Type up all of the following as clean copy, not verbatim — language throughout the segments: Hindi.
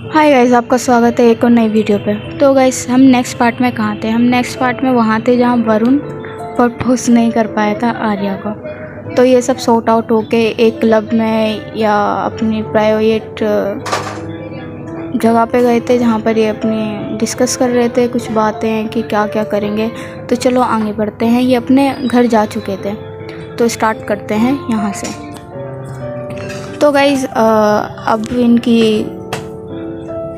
हाय गाइस, आपका स्वागत है एक और नई वीडियो पे। तो गाइस, हम नेक्स्ट पार्ट में कहाँ थे? हम नेक्स्ट पार्ट में वहाँ थे जहाँ वरुण प्रपोज नहीं कर पाया था आर्या को। तो ये सब सॉर्ट आउट होके एक क्लब में या अपनी प्राइवेट जगह पे गए थे जहाँ पर ये अपनी डिस्कस कर रहे थे कुछ बातें कि क्या क्या करेंगे। तो चलो आगे बढ़ते हैं। ये अपने घर जा चुके थे तो स्टार्ट करते हैं यहाँ से। तो गाइस, अब इनकी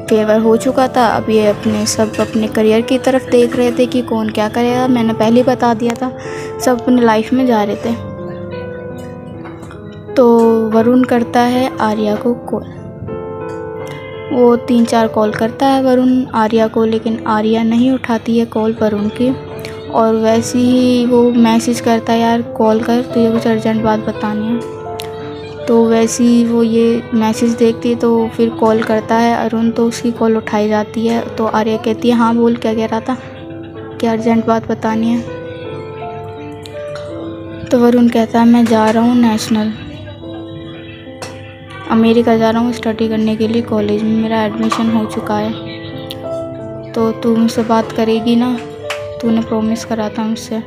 फेवर हो चुका था। अब ये अपने करियर की तरफ देख रहे थे कि कौन क्या करेगा। मैंने पहले ही बता दिया था, सब अपनी लाइफ में जा रहे थे। तो वरुण करता है आर्या को कॉल। वो 3-4 कॉल करता है वरुण आर्या को, लेकिन आर्या नहीं उठाती है कॉल वरुण की। और वैसे ही वो मैसेज करता है, यार कॉल कर, तुझे कुछ अर्जेंट बात बतानी है। तो वैसे ही वो ये मैसेज देखती है तो फिर कॉल करता है अरुण, तो उसकी कॉल उठाई जाती है। तो आर्या कहती है, हाँ बोल, क्या कह रहा था, क्या अर्जेंट बात बतानी है? तो वरुण कहता है, मैं जा रहा हूँ नेशनल, अमेरिका जा रहा हूँ स्टडी करने के लिए। कॉलेज में मेरा एडमिशन हो चुका है। तो तू मुझसे बात करेगी ना? तूने प्रॉमिस करा था मुझसे,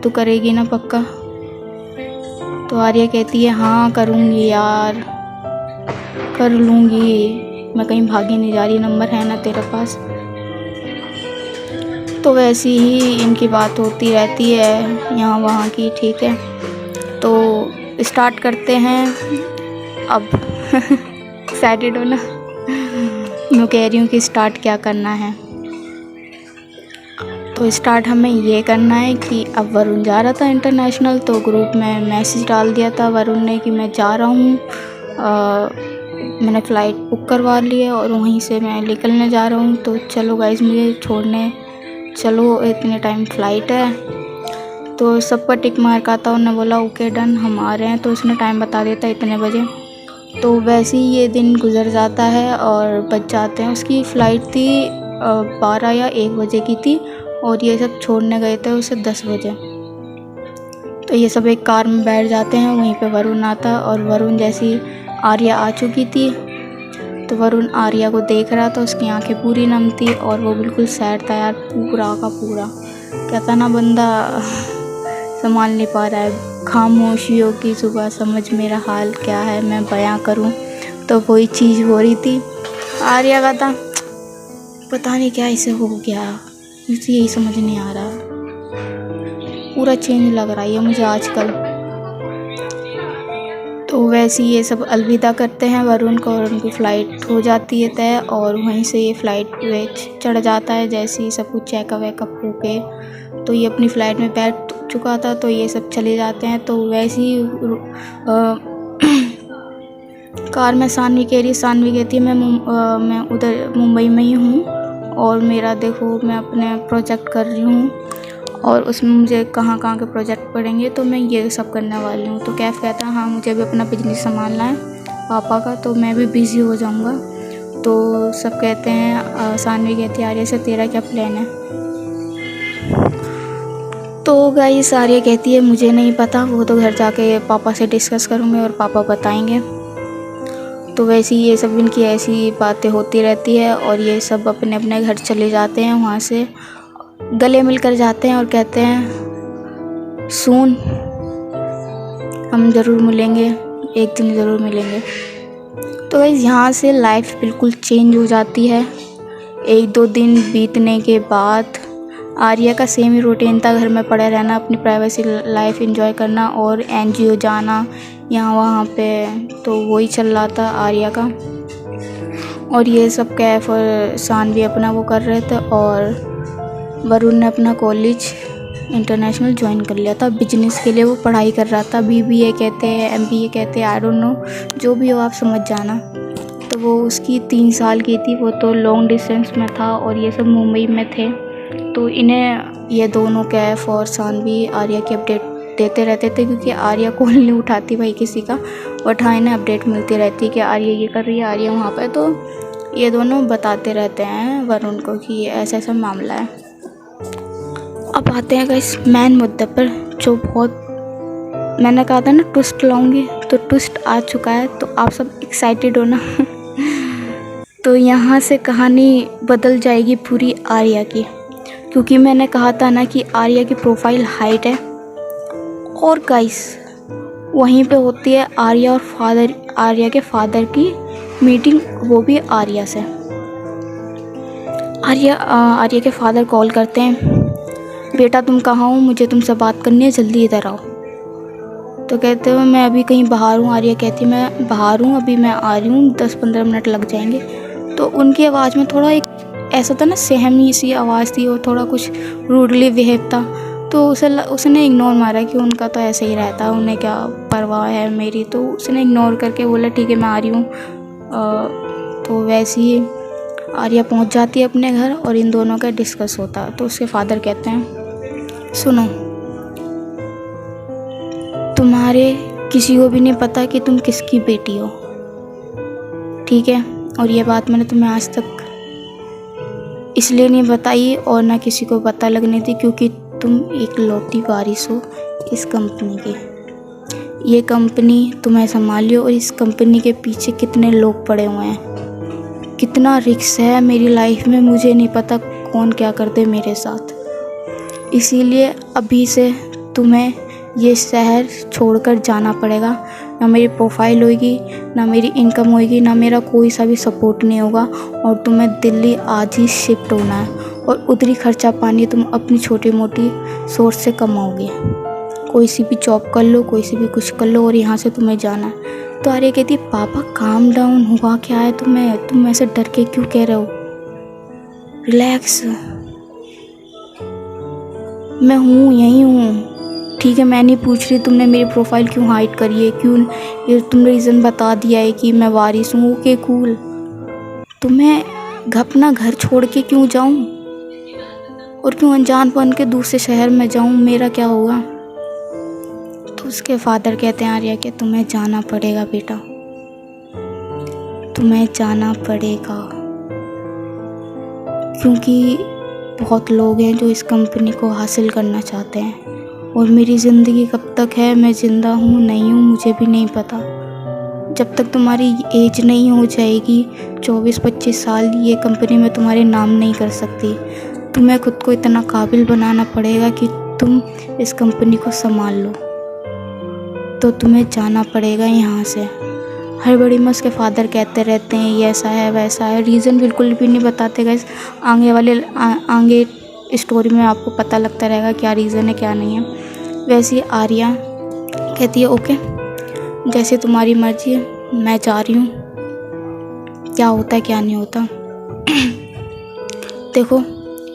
तू करेगी ना पक्का? तो आर्या कहती है, हाँ करूँगी यार, कर लूँगी, मैं कहीं भागी नहीं जा रही, नंबर है ना तेरे पास? तो वैसे ही इनकी बात होती रहती है यहाँ वहाँ की, ठीक है। तो स्टार्ट करते हैं अब। एक्साइटेड हो ना? मैं कह रही हूँ कि स्टार्ट क्या करना है। तो स्टार्ट हमें ये करना है कि अब वरुण जा रहा था इंटरनेशनल, तो ग्रुप में मैसेज डाल दिया था वरुण ने कि मैं जा रहा हूँ, मैंने फ़्लाइट बुक करवा ली है और वहीं से मैं निकलने जा रहा हूँ। तो चलो गाइस, मुझे छोड़ने चलो, इतने टाइम फ़्लाइट है। तो सब पर टिक मार्क आता, उन्होंने बोला ओके डन, हम आ रहे हैं। तो उसने टाइम बता देता इतने बजे। तो वैसे ही ये दिन गुजर जाता है और बच जाते हैं। उसकी फ़्लाइट थी 12 या 1 बजे की थी और ये सब छोड़ने गए थे उसे 10 बजे। तो ये सब एक कार में बैठ जाते हैं। वहीं पे वरुण आता, और वरुण जैसी आर्या आ चुकी थी तो वरुण आर्या को देख रहा था, उसकी आंखें पूरी नम थी और वो बिल्कुल सैड था यार, पूरा का पूरा। कहता ना, बंदा संभाल नहीं पा रहा है। खामोशियों की सुबह, समझ मेरा हाल क्या है, मैं बयां करूं। तो वही चीज़ हो रही थी। आर्या का था, पता नहीं क्या इसे हो गया, मुझे यही समझ नहीं आ रहा, पूरा चेंज लग रहा है मुझे आजकल। तो वैसे ये सब अलविदा करते हैं वरुण को और उनकी फ़्लाइट हो जाती है तय, और वहीं से ये फ़्लाइट पे चढ़ जाता है। जैसे ही सब कुछ चेकअप वेकअप हो के, तो ये अपनी फ़्लाइट में बैठ चुका था। तो ये सब चले जाते हैं। तो वैसे ही कार में सानवी कह रही है, सानवी कहती है, मैं उधर मुंबई में ही हूँ और मेरा देखो, मैं अपने प्रोजेक्ट कर रही हूँ और उसमें मुझे कहाँ कहाँ के प्रोजेक्ट पड़ेंगे, तो मैं ये सब करने वाली हूँ। तो कैफ कहता है, हाँ मुझे भी अपना बिजनेस संभालना है पापा का, तो मैं भी बिज़ी हो जाऊँगा। तो सब कहते हैं, सानवी कहती है आर्या से, तेरा क्या प्लान है? तो गाइस, आर्या कहती है, मुझे नहीं पता, वो तो घर जाके पापा से डिस्कस करूँगी और पापा बताएंगे। तो वैसे ही ये सब इनकी ऐसी बातें होती रहती है और ये सब अपने अपने घर चले जाते हैं। वहाँ से गले मिलकर जाते हैं और कहते हैं, सून हम ज़रूर मिलेंगे, एक दिन ज़रूर मिलेंगे। तो गाइस, यहाँ से लाइफ बिल्कुल चेंज हो जाती है। 1-2 दिन बीतने के बाद आर्या का सेम ही रूटीन था, घर में पड़े रहना, अपनी प्राइवेसी लाइफ एंजॉय करना और एनजीओ जाना यहाँ वहाँ पे। तो वही चल रहा था आर्या का। और ये सब कैफ और सानवी अपना वो कर रहे थे, और वरुण ने अपना कॉलेज इंटरनेशनल ज्वाइन कर लिया था बिजनेस के लिए। वो पढ़ाई कर रहा था, बीबीए कहते हैं, एमबीए कहते हैं, आई डोंट नो, जो भी हो आप समझ जाना। तो वो उसकी 3 साल की थी, वो तो लॉन्ग डिस्टेंस में था और ये सब मुंबई में थे। तो इन्हें ये दोनों कैफ और सानवी आर्या की अपडेट देते रहते थे, क्योंकि आर्या कॉल नहीं उठाती भाई किसी का, बट हाँ इन्हें अपडेट मिलती रहती कि आर्या ये कर रही है, आर्या वहाँ पर। तो ये दोनों बताते रहते हैं वरुण को कि ऐसा ऐसा मामला है। अब आते हैं इस मेन मुद्दे पर, जो बहुत, मैंने कहा था ना ट्विस्ट लाऊंगी, तो ट्विस्ट आ चुका है। तो आप सब एक्साइटेड हो ना? तो यहाँ से कहानी बदल जाएगी पूरी आर्या की, क्योंकि मैंने कहा था ना कि आर्या की प्रोफाइल हाइट है। और गाइस वहीं पे होती है आर्या के फादर की मीटिंग, वो भी आर्या से। आर्या के फादर कॉल करते हैं, बेटा तुम कहाँ हो, मुझे तुमसे बात करनी है, जल्दी इधर आओ। तो कहते हो मैं अभी कहीं बाहर हूँ। आर्या कहती है मैं बाहर हूँ, अभी मैं आ रही हूँ, 10-15 मिनट लग जाएंगे। तो उनकी आवाज़ में थोड़ा एक ऐसा था ना, सहमी सी आवाज़ थी और थोड़ा कुछ रूडली बिहेव था। तो उसने इग्नोर मारा कि उनका तो ऐसे ही रहता है, उन्हें क्या परवाह है मेरी। तो उसने इग्नोर करके बोला ठीक है मैं आ रही हूँ। तो वैसे ही आर्या पहुँच जाती है अपने घर और इन दोनों का डिस्कस होता है। तो उसके फादर कहते हैं सुनो, तुम्हारे किसी को भी नहीं पता कि तुम किसकी बेटी हो, ठीक है। और ये बात मैंने तुम्हें आज तक इसलिए नहीं बताई और ना किसी को पता लगनी थी क्योंकि तुम एक लौती वारिस हो इस कंपनी की। ये कंपनी तुम्हें संभालियो और इस कंपनी के पीछे कितने लोग पड़े हुए हैं, कितना रिस्क है मेरी लाइफ में, मुझे नहीं पता कौन क्या कर दे मेरे साथ। इसीलिए अभी से तुम्हें ये शहर छोड़कर जाना पड़ेगा। ना मेरी प्रोफाइल होगी, ना मेरी इनकम होगी, ना मेरा कोई सा भी सपोर्ट नहीं होगा और तुम्हें दिल्ली आज ही शिफ्ट होना है। और उधरी खर्चा पानी तुम अपनी छोटी मोटी सोर्स से कमाओगे, कोई सी भी जॉब कर लो, कोई सी भी कुछ कर लो और यहाँ से तुम्हें जाना है। तो आर्या कहती पापा काम डाउन, हुआ क्या है तुम्हें, तुम ऐसे डर के क्यों कह रहे हो, रिलैक्स, मैं हूँ यहीं हूँ, ठीक है। मैं नहीं पूछ रही तुमने मेरी प्रोफाइल क्यों हाइड करी है, क्यों ये तुमने रीज़न बता दिया है कि मैं वारिस हूँ, ओके कूल। तो मैं अपना घर छोड़ के क्यों जाऊँ और क्यों अनजान बन के दूसरे शहर में जाऊँ, मेरा क्या होगा। तो उसके फादर कहते हैं आर्या कि तुम्हें जाना पड़ेगा बेटा, तुम्हें जाना पड़ेगा, क्योंकि बहुत लोग हैं जो इस कंपनी को हासिल करना चाहते हैं और मेरी ज़िंदगी कब तक है, मैं ज़िंदा हूँ नहीं हूँ मुझे भी नहीं पता। जब तक तुम्हारी एज नहीं हो जाएगी 24-25 साल, ये कंपनी में तुम्हारे नाम नहीं कर सकती। तुम्हें खुद को इतना काबिल बनाना पड़ेगा कि तुम इस कंपनी को संभाल लो। तो तुम्हें जाना पड़ेगा यहाँ से। हड़बड़ी में उसके फादर कहते रहते हैं ये ऐसा है वैसा है, रीज़न बिल्कुल भी नहीं बताते गाइस। आगे स्टोरी में आपको पता लगता रहेगा क्या रीज़न है क्या नहीं है। वैसे आर्या कहती है ओके जैसे तुम्हारी मर्जी है, मैं जा रही हूँ, क्या होता है क्या नहीं होता देखो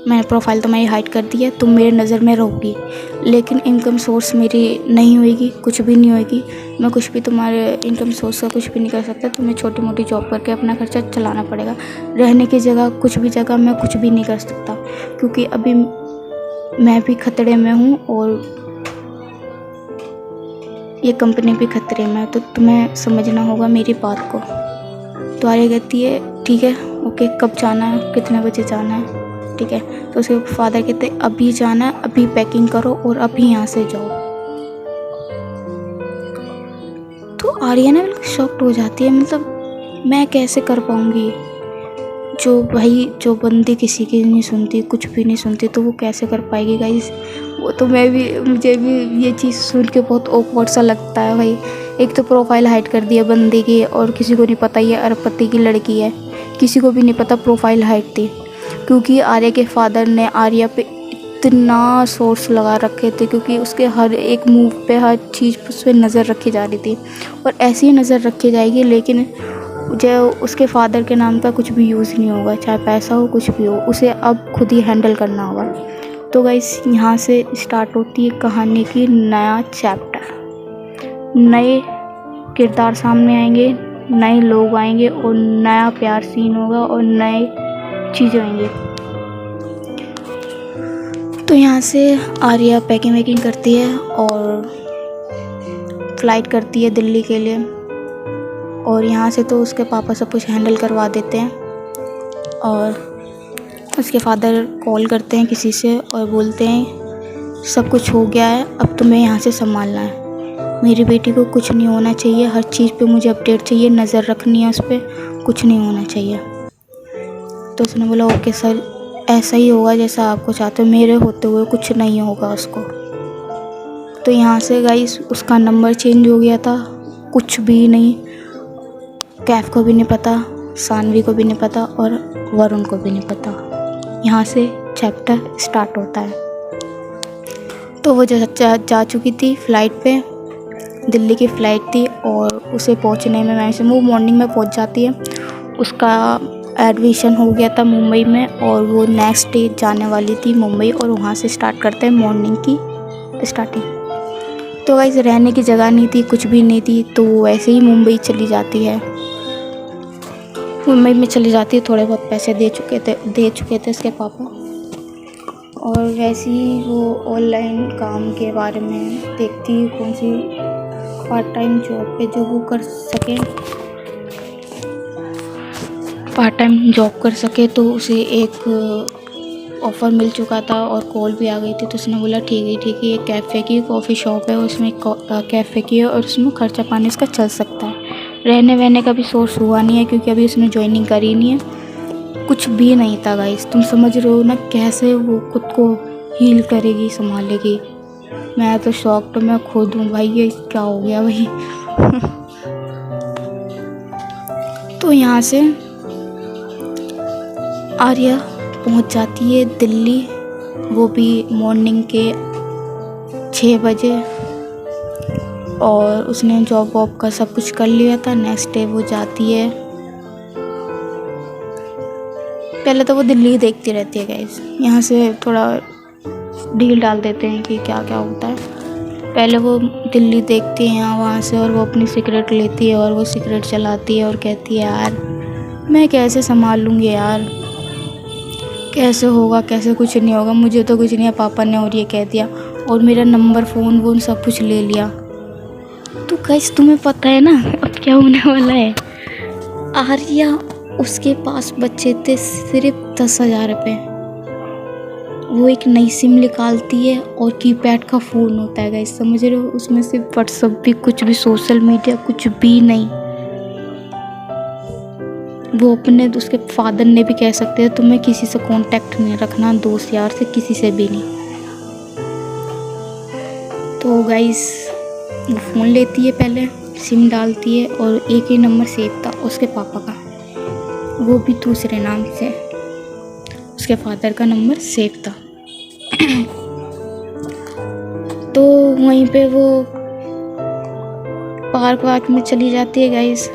मैंने प्रोफाइल तुम्हारी हाइड कर दी है, तुम मेरे नज़र में रहोगी लेकिन इनकम सोर्स मेरी नहीं होएगी, कुछ भी नहीं होएगी। मैं कुछ भी तुम्हारे इनकम सोर्स का कुछ भी नहीं कर सकता। तुम्हें छोटी मोटी जॉब करके अपना खर्चा चलाना पड़ेगा। रहने की जगह कुछ भी जगह मैं कुछ भी नहीं कर सकता क्योंकि अभी मैं भी खतरे में हूँ और ये कंपनी भी खतरे में है। तो तुम्हें समझना होगा मेरी बात को। तो आर्या कहती है ठीक है ओके, कब जाना है, कितने बजे जाना है, ठीक है। तो उसके फादर कहते हैं अभी जाना है, अभी पैकिंग करो और अभी यहाँ से जाओ। तो आर्या ना बिल्कुल शॉक्ड हो जाती है, मतलब मैं कैसे कर पाऊँगी, जो बंदी किसी की नहीं सुनती, कुछ भी नहीं सुनती, तो वो कैसे कर पाएगी गाइस। वो तो मुझे भी ये चीज़ सुन के बहुत ऑकवर्ड सा लगता है भाई। एक तो प्रोफाइल हाइड कर दिया बंदी की और किसी को नहीं पता ये अरबपति की लड़की है, किसी को भी नहीं पता प्रोफाइल हाइड थी क्योंकि आर्या के फादर ने आर्या पे इतना सोर्स लगा रखे थे क्योंकि उसके हर एक मूव पे, हर चीज़ पे उस पर नज़र रखी जा रही थी और ऐसी ही नज़र रखी जाएगी। लेकिन जो उसके फादर के नाम का कुछ भी यूज़ नहीं होगा, चाहे पैसा हो कुछ भी हो, उसे अब खुद ही हैंडल करना होगा। तो गाइस यहाँ से स्टार्ट होती है कहानी की नया चैप्टर। नए किरदार सामने आएंगे, नए लोग आएंगे और नया प्यार सीन होगा और नए चीज़ें आएंगी। तो यहाँ से आर्या पैकिंग वैकिंग करती है और फ्लाइट करती है दिल्ली के लिए और यहाँ से तो उसके पापा सब कुछ हैंडल करवा देते हैं और उसके फादर कॉल करते हैं किसी से और बोलते हैं सब कुछ हो गया है, अब तुम्हें यहाँ से संभालना है। मेरी बेटी को कुछ नहीं होना चाहिए, हर चीज़ पे मुझे अपडेट चाहिए, नज़र रखनी है उस पर, कुछ नहीं होना चाहिए। तो उसने बोला ओके सर, ऐसा ही होगा जैसा आपको चाहते हो, मेरे होते हुए कुछ नहीं होगा उसको। तो यहाँ से गाइस उसका नंबर चेंज हो गया था, कुछ भी नहीं, कैफ को भी नहीं पता, सानवी को भी नहीं पता और वरुण को भी नहीं पता। यहाँ से चैप्टर स्टार्ट होता है। तो वो जा चुकी थी फ़्लाइट पे, दिल्ली की फ़्लाइट थी और उसे पहुँचने में मैक्सिमम वो मॉर्निंग में पहुँच जाती है। उसका एडमिशन हो गया था मुंबई में और वो नेक्स्ट डे जाने वाली थी मुंबई और वहाँ से स्टार्ट करते हैं मॉर्निंग की स्टार्टिंग। तो गाइस रहने की जगह नहीं थी, कुछ भी नहीं थी, तो वो ऐसे ही मुंबई चली जाती है। मुंबई में चली जाती है, थोड़े बहुत पैसे दे चुके थे उसके पापा, और वैसे ही वो ऑनलाइन काम के बारे में देखती है, कौन सी पार्ट टाइम जॉब पे जो वो कर सके, पार्ट टाइम जॉब कर सके। तो उसे एक ऑफ़र मिल चुका था और कॉल भी आ गई थी, तो उसने बोला ठीक है, एक कैफ़े की कॉफ़ी शॉप है, उसमें कैफ़े की है और उसमें खर्चा पानी इसका चल सकता है। रहने वहने का भी सोर्स हुआ नहीं है क्योंकि अभी उसने ज्वाइनिंग करी नहीं है, कुछ भी नहीं था गाइस। तुम समझ रहे हो ना कैसे वो खुद को हील करेगी, संभालेगी। मैं तो शॉक, तो मैं खुद हूँ भाई, ये क्या हो गया भाई। तो यहाँ से आर्या पहुँच जाती है दिल्ली, वो भी मॉर्निंग के 6 बजे, और उसने जॉब वॉब का सब कुछ कर लिया था। नेक्स्ट डे वो जाती है, पहले तो वो दिल्ली देखती रहती है गाइस। यहाँ से थोड़ा डील डाल देते हैं कि क्या क्या होता है। पहले वो दिल्ली देखती है यहाँ वहाँ से, और वो अपनी सिगरेट लेती है और वो सिगरेट चलाती है और कहती है यार मैं कैसे संभाल लूँगी यार, कैसे होगा, कैसे कुछ नहीं होगा, मुझे तो कुछ नहीं है, पापा ने और ये कह दिया और मेरा नंबर फ़ोन वोन सब कुछ ले लिया। तो गाइस तुम्हें पता है ना अब क्या होने वाला है। आर्या उसके पास बचे थे सिर्फ 10,000 रुपये। वो एक नई सिम निकालती है और कीपैड का फ़ोन होता है गाइस, समझ रहे हो, उसमें सिर्फ व्हाट्सअप भी, कुछ भी सोशल मीडिया कुछ भी नहीं। वो अपने उसके फादर ने भी कह सकते हैं तुम्हें किसी से कांटेक्ट नहीं रखना, दोस्त यार से किसी से भी नहीं। तो गाइस वो फ़ोन लेती है, पहले सिम डालती है और एक ही नंबर सेव था उसके पापा का, वो भी दूसरे नाम से, उसके फादर का नंबर सेव था। तो वहीं पे वो पार्क में चली जाती है गाइस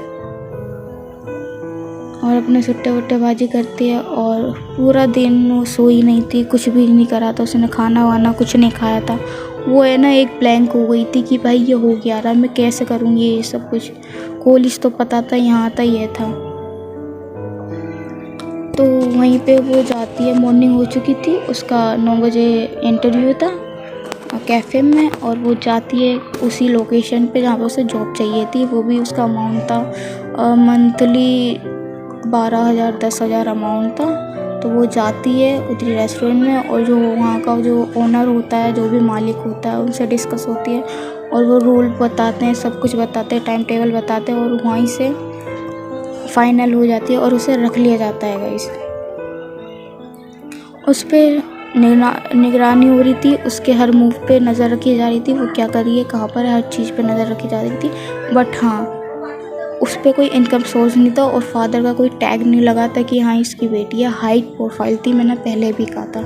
और अपने सुट्टे वुट्टे बाजी करती है, और पूरा दिन वो सोई नहीं थी, कुछ भी नहीं करा था उसने, खाना वाना कुछ नहीं खाया था। वो है ना एक ब्लैंक हो गई थी कि भाई ये हो क्या रहा है, मैं कैसे करूँगी ये सब कुछ। कॉलेज तो पता था, यहाँ आता ये था। तो वहीं पे वो जाती है, मॉर्निंग हो चुकी थी, उसका 9 बजे इंटरव्यू था कैफ़े में, और वो जाती है उसी लोकेशन पे जहाँ पर उसे जॉब चाहिए थी। वो भी उसका अमाउंट था मंथली 12,000 10,000 अमाउंट था। तो वो जाती है उधरी रेस्टोरेंट में, और जो वहाँ का जो ओनर होता है, जो भी मालिक होता है, उनसे डिस्कस होती है और वो रूल बताते हैं, सब कुछ बताते हैं, टाइम टेबल बताते हैं, और वहीं से फाइनल हो जाती है और उसे रख लिया जाता है गाइस। उस पर निगरानी हो रही थी, उसके हर मूव पे नज़र रखी जा रही थी, वो क्या कर रही है, कहाँ पर है, हर चीज़ पे नज़र रखी जा रही थी। बट हाँ, उस पर कोई इनकम सोर्स नहीं था और फादर का कोई टैग नहीं लगा था कि हाँ इसकी बेटी है। हाइट प्रोफाइल थी, मैंने पहले भी कहा था।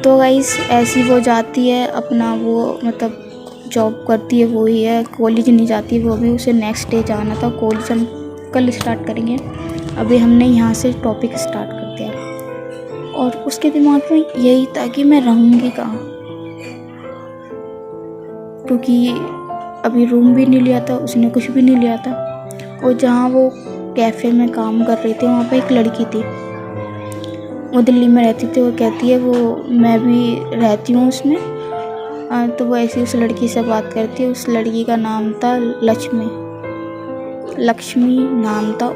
तो गाइस ऐसी वो जाती है अपना, वो मतलब जॉब करती है, वो ही है, कॉलेज नहीं जाती वो भी, उसे नेक्स्ट डे जाना था। कॉलेज हम कल स्टार्ट करेंगे, अभी हमने यहाँ से टॉपिक स्टार्ट कर दिया। और उसके दिमाग में यही था कि मैं रहूँगी कहाँ, क्योंकि अभी रूम भी नहीं लिया था उसने, कुछ भी नहीं लिया था। और जहाँ वो कैफ़े में काम कर रही थी वहाँ पे एक लड़की थी, वो दिल्ली में रहती थी, वो कहती है वो मैं भी रहती हूँ उसमें। तो वो ऐसी उस लड़की से बात करती है, उस लड़की का नाम था लक्ष्मी नाम था।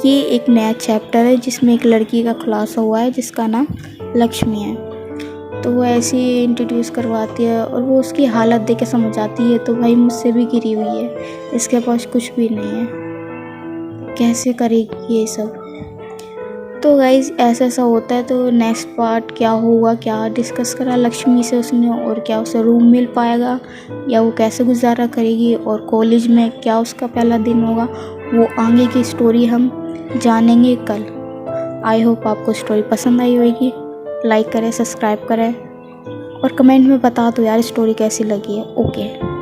ये एक नया चैप्टर है जिसमें एक लड़की का खुलासा हुआ है जिसका नाम लक्ष्मी है। तो वो ऐसे ही इंट्रोड्यूस करवाती है और वो उसकी हालत देख के समझ आती है, तो भाई मुझसे भी गिरी हुई है, इसके पास कुछ भी नहीं है। कैसे करेगी ये सब। तो गाइज़ ऐसा ऐसा होता है। तो नेक्स्ट पार्ट क्या होगा, क्या डिस्कस करा लक्ष्मी से उसने, और क्या उसे रूम मिल पाएगा या वो कैसे गुजारा करेगी, और कॉलेज में क्या उसका पहला दिन होगा, वो आगे की स्टोरी हम जानेंगे कल। आई होप आपको स्टोरी पसंद आई होगी। लाइक करें, सब्सक्राइब करें और कमेंट में बता दो यार स्टोरी कैसी लगी है। ओके।